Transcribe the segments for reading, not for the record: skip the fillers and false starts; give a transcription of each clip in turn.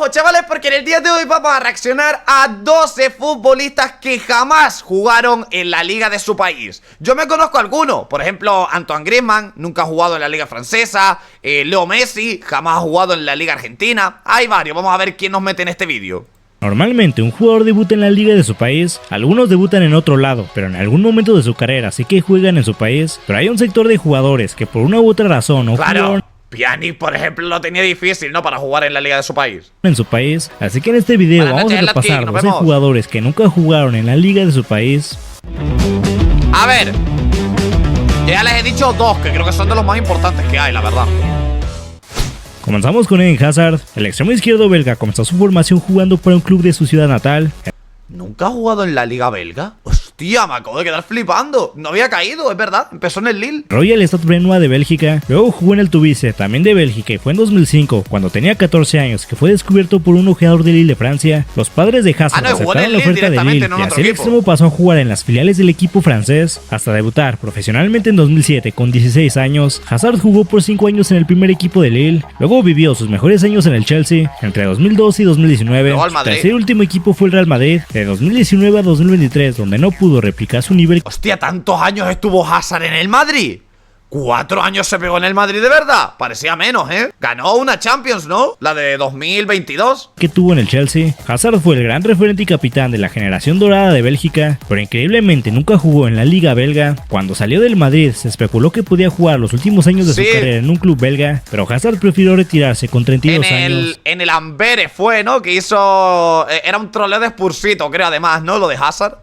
abajo, chavales, porque en el día de hoy vamos a reaccionar a 12 futbolistas que jamás jugaron en la liga de su país. Yo me conozco algunos, por ejemplo, Antoine Griezmann, nunca ha jugado en la liga francesa. Leo Messi, jamás ha jugado en la liga argentina. Hay varios, vamos a ver quién nos mete en este vídeo. Normalmente un jugador debuta en la liga de su país, algunos debutan en otro lado, pero en algún momento de su carrera sí que juegan en su país, pero hay un sector de jugadores que por una u otra razón no jugaron Pjanic, por ejemplo, lo tenía difícil, ¿no? Para jugar en la liga de su país. En su país, así que en este video vamos a repasar 12 jugadores que nunca jugaron en la liga de su país. A ver, ya les he dicho dos, que creo que son de los más importantes que hay, la verdad. Comenzamos con Eden Hazard, el extremo izquierdo belga comenzó su formación jugando para un club de su ciudad natal. ¿Nunca ha jugado en la liga belga? Hostia, me acabo de quedar flipando. No había caído, es verdad, empezó en el Lille. Royal Stade Brenois de Bélgica, luego jugó en el Tubice, también de Bélgica, y fue en 2005, cuando tenía 14 años, que fue descubierto por un ojeador de Lille de Francia. Los padres de Hazard aceptaron la oferta de Lille, y así el extremo pasó a jugar en las filiales del equipo francés, hasta debutar profesionalmente en 2007, con 16 años. Hazard jugó por 5 años en el primer equipo de Lille, luego vivió sus mejores años en el Chelsea, entre 2012 y 2019. Su tercer último equipo fue el Real Madrid, de 2019 a 2023, donde no pudo replicar su nivel. Hostia, ¿tantos años estuvo Hazard en el Madrid? 4 años se pegó en el Madrid de verdad. Parecía menos, Ganó una Champions, ¿no? La de 2022 que tuvo en el Chelsea. Hazard fue el gran referente y capitán de la generación dorada de Bélgica, pero increíblemente nunca jugó en la liga belga. Cuando salió del Madrid se especuló que podía jugar los últimos años de su carrera en un club belga, pero Hazard prefirió retirarse con 32 años. En el Amberes fue, ¿no? Que hizo... Era un troleo de Spursito, creo, además, ¿no? Lo de Hazard.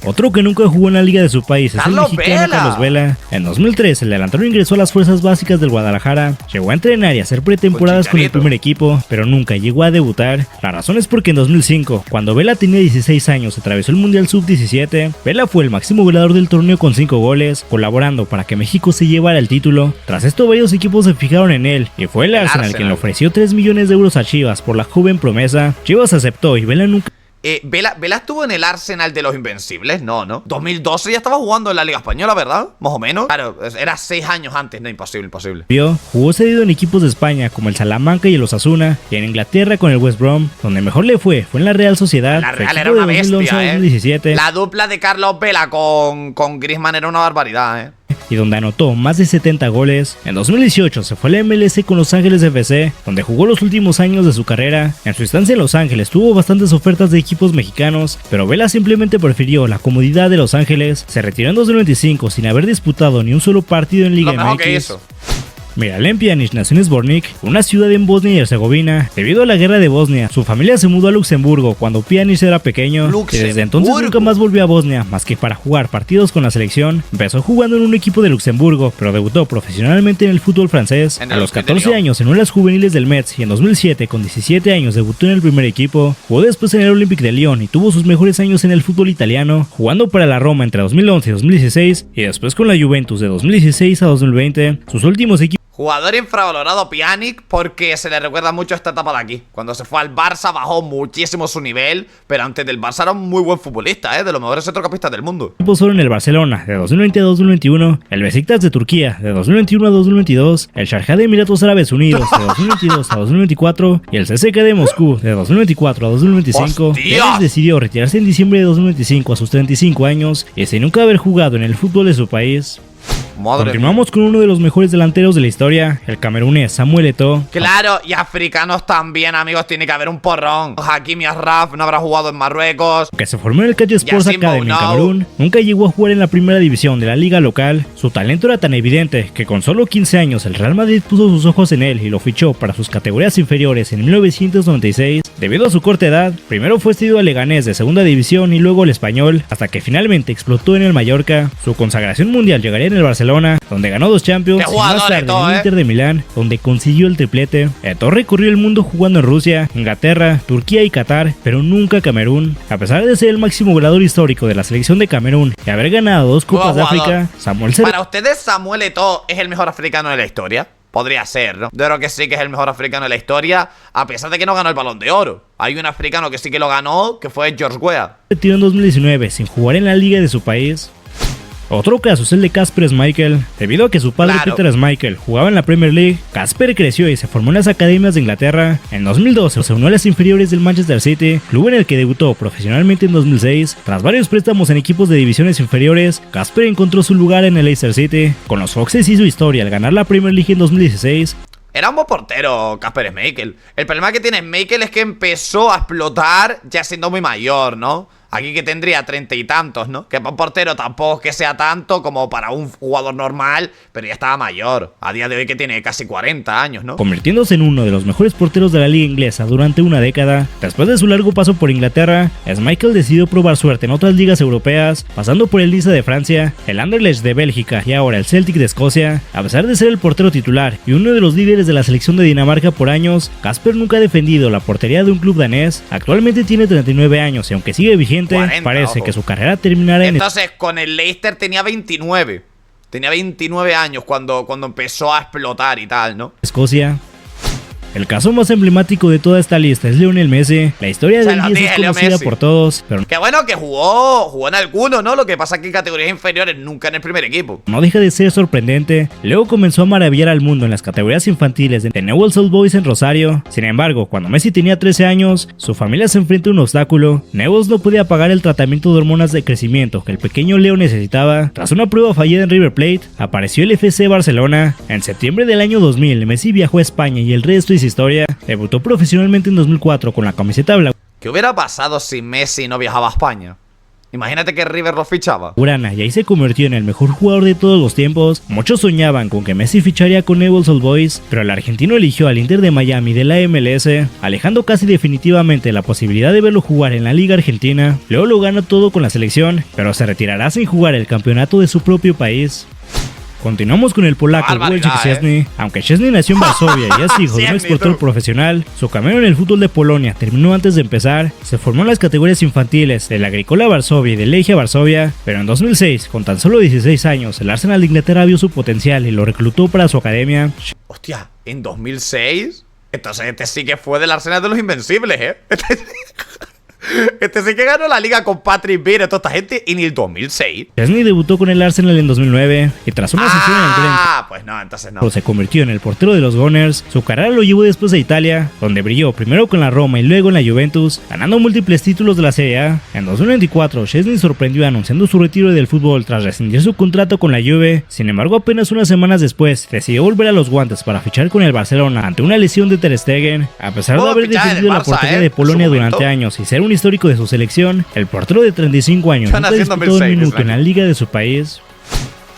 Otro que nunca jugó en la liga de su país es el mexicano Carlos Vela. En 2003 el delantero ingresó a las fuerzas básicas del Guadalajara, llegó a entrenar y a hacer pretemporadas con el primer equipo, pero nunca llegó a debutar. La razón es porque en 2005, cuando Vela tenía 16 años, atravesó el Mundial Sub-17. Vela fue el máximo goleador del torneo con 5 goles, colaborando para que México se llevara el título. Tras esto varios equipos se fijaron en él, y fue el Arsenal quien le ofreció 3 millones de euros a Chivas por la joven promesa. Chivas aceptó y Vela nunca... Vela estuvo en el Arsenal de los Invencibles, no. 2012 ya estaba jugando en la Liga Española, ¿verdad? Más o menos. Claro, era 6 años antes, no, imposible. Jugó cedido en equipos de España como el Salamanca y el Osasuna, y en Inglaterra con el West Brom. Donde mejor le fue en la Real Sociedad. La Real era una bestia, 2017. La dupla de Carlos Vela con Griezmann era una barbaridad, y donde anotó más de 70 goles. En 2018 se fue a la MLS con Los Ángeles FC, donde jugó los últimos años de su carrera. En su estancia en Los Ángeles tuvo bastantes ofertas de equipos mexicanos, pero Vela simplemente prefirió la comodidad de Los Ángeles. Se retiró en 2025 sin haber disputado ni un solo partido en Liga MX. Miralem Pjanic nació en Zvornik, una ciudad en Bosnia y Herzegovina. Debido a la guerra de Bosnia, su familia se mudó a Luxemburgo cuando Pjanic era pequeño, y desde entonces nunca más volvió a Bosnia, más que para jugar partidos con la selección. Empezó jugando en un equipo de Luxemburgo, pero debutó profesionalmente en el fútbol francés. A los 14 años en las juveniles del Metz, y en 2007, con 17 años, debutó en el primer equipo. Jugó después en el Olympique de Lyon y tuvo sus mejores años en el fútbol italiano, jugando para la Roma entre 2011 y 2016, y después con la Juventus de 2016 a 2020. Sus últimos equipos... Jugador infravalorado Pjanic, porque se le recuerda mucho esta etapa de aquí. Cuando se fue al Barça bajó muchísimo su nivel, pero antes del Barça era un muy buen futbolista, de los mejores centrocampistas del mundo. Solo en el Barcelona de 2020 a 2021, el Besiktas de Turquía de 2021 a 2022, el Sharjah de Emiratos Árabes Unidos de 2022 a 2024 y el CSKA de Moscú de 2024 a 2025. Pjanic decidió retirarse en diciembre de 2025 a sus 35 años y sin nunca haber jugado en el fútbol de su país. Continuamos con uno de los mejores delanteros de la historia, el camerunés Samuel Eto'o. Claro, y africanos también, amigos, tiene que haber un porrón. Hakimi Ashraf no habrá jugado en Marruecos. Que se formó en el Catch Sports Academy en Camerún, nunca llegó a jugar en la primera división de la liga local. Su talento era tan evidente que con solo 15 años el Real Madrid puso sus ojos en él y lo fichó para sus categorías inferiores en 1996. Debido a su corta edad, primero fue cedido al Leganés de segunda división y luego al Español, hasta que finalmente explotó en el Mallorca. Su consagración mundial llegaría en el Barcelona, donde ganó 2 Champions, y más tarde en el Inter de Milán, donde consiguió el triplete. Eto'o recorrió el mundo jugando en Rusia, Inglaterra, Turquía y Qatar, pero nunca Camerún. A pesar de ser el máximo goleador histórico de la selección de Camerún y haber ganado 2 Copas de África, Para ustedes, Samuel Eto'o es el mejor africano de la historia. Podría ser, ¿no? Yo creo que sí que es el mejor africano de la historia, a pesar de que no ganó el Balón de Oro. Hay un africano que sí que lo ganó, que fue George Weah. Se retiró en 2019 sin jugar en la liga de su país. Otro caso es el de Kasper Schmeichel. Debido a que su padre Peter Schmeichel jugaba en la Premier League, Kasper creció y se formó en las academias de Inglaterra. En 2012 se unió a las inferiores del Manchester City, club en el que debutó profesionalmente en 2006. Tras varios préstamos en equipos de divisiones inferiores, Kasper encontró su lugar en el Leicester City. Con los Foxes hizo historia al ganar la Premier League en 2016. Era un buen portero, Kasper Schmeichel. El problema que tiene Schmeichel es que empezó a explotar ya siendo muy mayor, ¿no? Aquí que tendría 30 y tantos, ¿no? Que para un portero tampoco es que sea tanto como para un jugador normal, pero ya estaba mayor. A día de hoy que tiene casi 40 años, ¿no? Convirtiéndose en uno de los mejores porteros de la liga inglesa durante una década, después de su largo paso por Inglaterra, Schmeichel decidió probar suerte en otras ligas europeas, pasando por el Niza de Francia, el Anderlecht de Bélgica y ahora el Celtic de Escocia. A pesar de ser el portero titular y uno de los líderes de la selección de Dinamarca por años, Kasper nunca ha defendido la portería de un club danés. Actualmente tiene 39 años y aunque sigue vigente, 40, parece que su carrera terminará en... Entonces, con el Leicester tenía 29. Tenía 29 años cuando empezó a explotar y tal, ¿no? Escocia. El caso más emblemático de toda esta lista es Lionel Messi. La historia del 10 es conocida por todos, pero qué bueno que jugó en alguno, ¿no? Lo que pasa es que en categorías inferiores, nunca en el primer equipo. No deja de ser sorprendente. Luego comenzó a maravillar al mundo en las categorías infantiles de Newell's Old Boys en Rosario. Sin embargo, cuando Messi tenía 13 años, su familia se enfrenta a un obstáculo. Newell's no podía pagar el tratamiento de hormonas de crecimiento que el pequeño Leo necesitaba. Tras una prueba fallida en River Plate, apareció el FC Barcelona. En septiembre del año 2000, Messi viajó a España y el resto es historia. Debutó profesionalmente en 2004 con la camiseta blanca. ¿Qué hubiera pasado si Messi no viajaba a España? Imagínate que River lo fichaba. Y ahí se convirtió en el mejor jugador de todos los tiempos. Muchos soñaban con que Messi ficharía con Newell's Old Boys, pero el argentino eligió al Inter de Miami de la MLS, alejando casi definitivamente la posibilidad de verlo jugar en la Liga Argentina. Luego lo gana todo con la selección, pero se retirará sin jugar el campeonato de su propio país. Continuamos con el polaco Wojciech Szczesny. Aunque Szczesny nació en Varsovia y es hijo de un exportador profesional, su camino en el fútbol de Polonia terminó antes de empezar. Se formó en las categorías infantiles del Agricola Varsovia y del Legia Varsovia, pero en 2006, con tan solo 16 años, el Arsenal de Inglaterra vio su potencial y lo reclutó para su academia. Hostia, ¿en 2006? Entonces este sí que fue del Arsenal de los Invencibles, ¿eh? Este sí que ganó la liga con Patrick Vieira, toda esta gente, en el 2006. Szczesny debutó con el Arsenal en 2009 y tras una sesión en el Brentford, pues no, entonces no. Se convirtió en el portero de los Gunners. Su carrera lo llevó después a Italia, donde brilló primero con la Roma y luego en la Juventus, ganando múltiples títulos de la Serie A. En 2024, Szczesny sorprendió anunciando su retiro del fútbol tras rescindir su contrato con la Juve. Sin embargo, apenas unas semanas después, decidió volver a los guantes para fichar con el Barcelona ante una lesión de Ter Stegen. A pesar de haber defendido la portería de Polonia durante años y ser un histórico de su selección, el portero de 35 años nunca disputó un minuto en la liga de su país.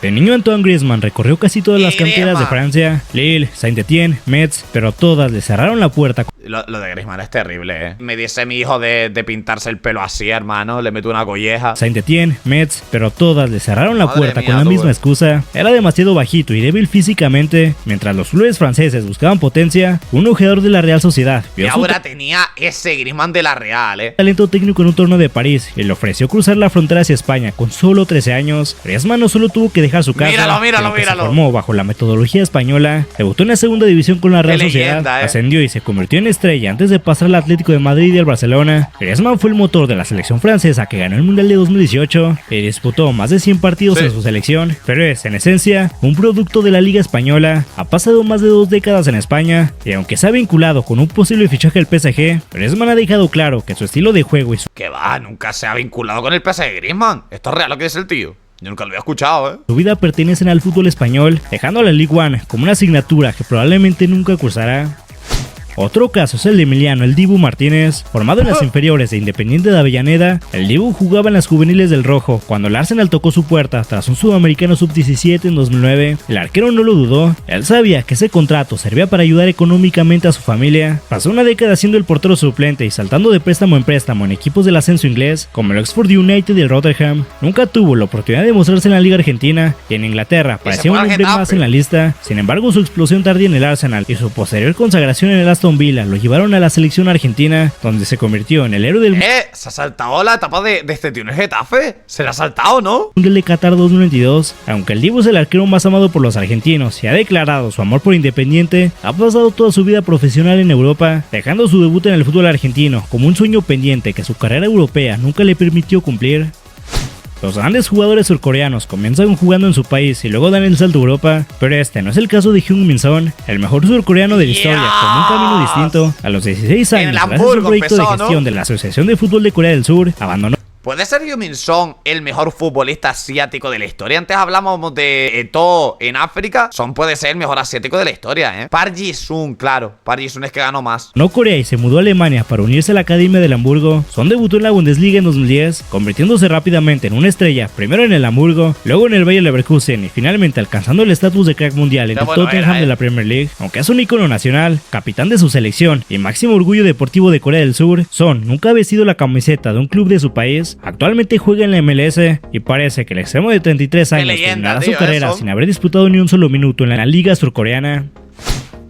De niño, Antoine Griezmann recorrió casi todas las canteras de Francia, Lille, Saint-Étienne, Metz, pero todas le cerraron la puerta. Lo de Griezmann es terrible, ¿eh? Me dice mi hijo de pintarse el pelo así, hermano, le meto una colleja. Saint-Étienne, Metz, pero todas le cerraron la puerta con la misma excusa. Era demasiado bajito y débil físicamente. Mientras los clubes franceses buscaban potencia, un ojeador de la Real Sociedad y ahora tenía ese Griezmann de la Real, talento técnico en un torneo de París y le ofreció cruzar la frontera hacia España con solo 13 años. Griezmann no solo tuvo que dejar su casa, míralo. Se formó bajo la metodología española, debutó en la segunda división con la Real Sociedad, ascendió y se convirtió en estrella antes de pasar al Atlético de Madrid y al Barcelona. Griezmann fue el motor de la selección francesa que ganó el Mundial de 2018 y disputó más de 100 partidos en su selección, pero es en esencia un producto de la Liga Española. Ha pasado más de 2 décadas en España y aunque se ha vinculado con un posible fichaje al PSG, Griezmann ha dejado claro que su estilo de juego y su... Que va, nunca se ha vinculado con el PSG Griezmann. Esto es real lo que dice el tío. Yo nunca lo había escuchado, Su vida pertenecen al fútbol español, dejando a la Ligue 1 como una asignatura que probablemente nunca cursará. Otro caso es el de Emiliano "El Dibu" Martínez. Formado en las inferiores de Independiente de Avellaneda, el Dibu jugaba en las juveniles del Rojo cuando el Arsenal tocó su puerta tras un sudamericano sub-17 en 2009. El arquero no lo dudó, él sabía que ese contrato servía para ayudar económicamente a su familia. Pasó una década siendo el portero suplente y saltando de préstamo en equipos del ascenso inglés como el Oxford United y el Rotherham. Nunca tuvo la oportunidad de mostrarse en la Liga Argentina y en Inglaterra parecía un hombre más en la lista. Sin embargo, su explosión tardía en el Arsenal y su posterior consagración en el Aston Villa lo llevaron a la selección argentina, donde se convirtió en el héroe del... ¿Se ha saltado la etapa de este tío en el Getafe? ¿Se la ha saltado, no? Mundial de Qatar 2022. Aunque el Dibu es el arquero más amado por los argentinos y ha declarado su amor por Independiente, ha pasado toda su vida profesional en Europa, dejando su debut en el fútbol argentino como un sueño pendiente que su carrera europea nunca le permitió cumplir. Los grandes jugadores surcoreanos comienzan jugando en su país y luego dan el salto a Europa, pero este no es el caso de Heung-min Son, el mejor surcoreano de la historia, con un camino distinto. A los 16 años, gracias a un proyecto de gestión de la Asociación de Fútbol de Corea del Sur, abandonó. ¿Puede ser Heung-min Son el mejor futbolista asiático de la historia? Antes hablábamos de Eto'o en África. Son puede ser el mejor asiático de la historia, Park Ji-sung, claro. Park Ji-sung es que ganó más. No Corea y se mudó a Alemania para unirse a la Academia del Hamburgo. Son debutó en la Bundesliga en 2010, convirtiéndose rápidamente en una estrella, primero en el Hamburgo, luego en el Bayer Leverkusen y finalmente alcanzando el estatus de crack mundial en el Tottenham de la Premier League. Aunque es un ícono nacional, capitán de su selección y máximo orgullo deportivo de Corea del Sur, Son nunca ha vestido la camiseta de un club de su país. Actualmente juega en la MLS y parece que el extremo de 33 años terminará su carrera sin haber disputado ni un solo minuto en la liga surcoreana.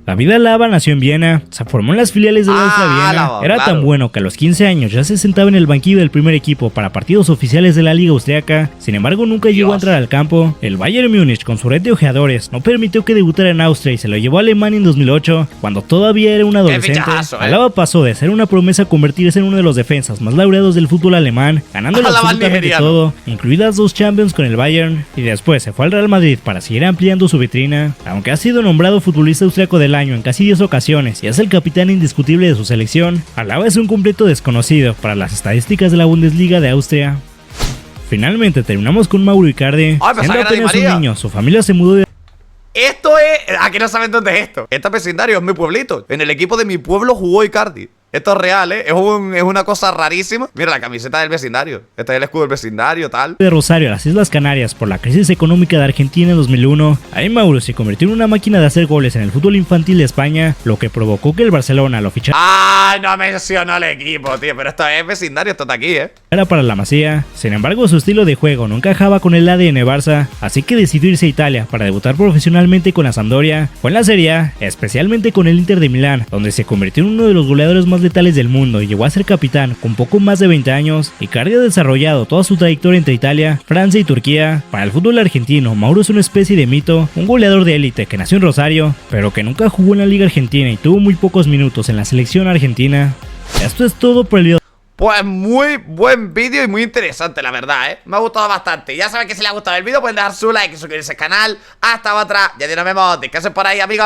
David Alaba nació en Viena, se formó en las filiales de Austria Viena. Era tan bueno que a los 15 años ya se sentaba en el banquillo del primer equipo para partidos oficiales de la liga austriaca. Sin embargo, nunca llegó a entrar al campo. El Bayern Múnich, con su red de ojeadores, no permitió que debutara en Austria y se lo llevó a Alemania en 2008, cuando todavía era un adolescente. Alaba pasó de ser una promesa a convertirse en uno de los defensas más laureados del fútbol alemán, ganando absolutamente todo, incluidas 2 Champions con el Bayern, y después se fue al Real Madrid para seguir ampliando su vitrina. Aunque ha sido nombrado futbolista austriaco del año en casi 10 ocasiones y es el capitán indiscutible de su selección, Alaba es un completo desconocido para las estadísticas de la Bundesliga de Austria. Finalmente terminamos con Mauro Icardi. Siendo apenas un niño, su familia se mudó de... Esto es... Aquí no saben dónde es esto. Este vecindario es mi pueblito. En el equipo de mi pueblo jugó Icardi. Esto es real, es una cosa rarísima. Mira la camiseta del vecindario. Este es el escudo del vecindario, tal. De Rosario a las Islas Canarias por la crisis económica de Argentina en 2001, ahí Mauro se convirtió en una máquina de hacer goles en el fútbol infantil de España, lo que provocó que el Barcelona lo fichara. ¡Ah! No mencionó el equipo, tío. Pero esto es vecindario, esto está aquí, Era para la Masía. Sin embargo, su estilo de juego no encajaba con el ADN Barça, así que decidió irse a Italia para debutar profesionalmente con la Sampdoria. Fue en la Serie A, especialmente con el Inter de Milán, donde se convirtió en uno de los goleadores más letales del mundo y llegó a ser capitán con poco más de 20 años. Icardi ha desarrollado toda su trayectoria entre Italia, Francia y Turquía. Para el fútbol argentino, Mauro es una especie de mito, un goleador de élite que nació en Rosario, pero que nunca jugó en la Liga Argentina y tuvo muy pocos minutos en la selección argentina. Esto es todo por el video. Pues muy buen vídeo y muy interesante, la verdad, Me ha gustado bastante. Ya saben que si les ha gustado el vídeo pueden dejar su like y suscribirse al canal. Hasta otra. Ya nos vemos. Descansen por ahí, amigos.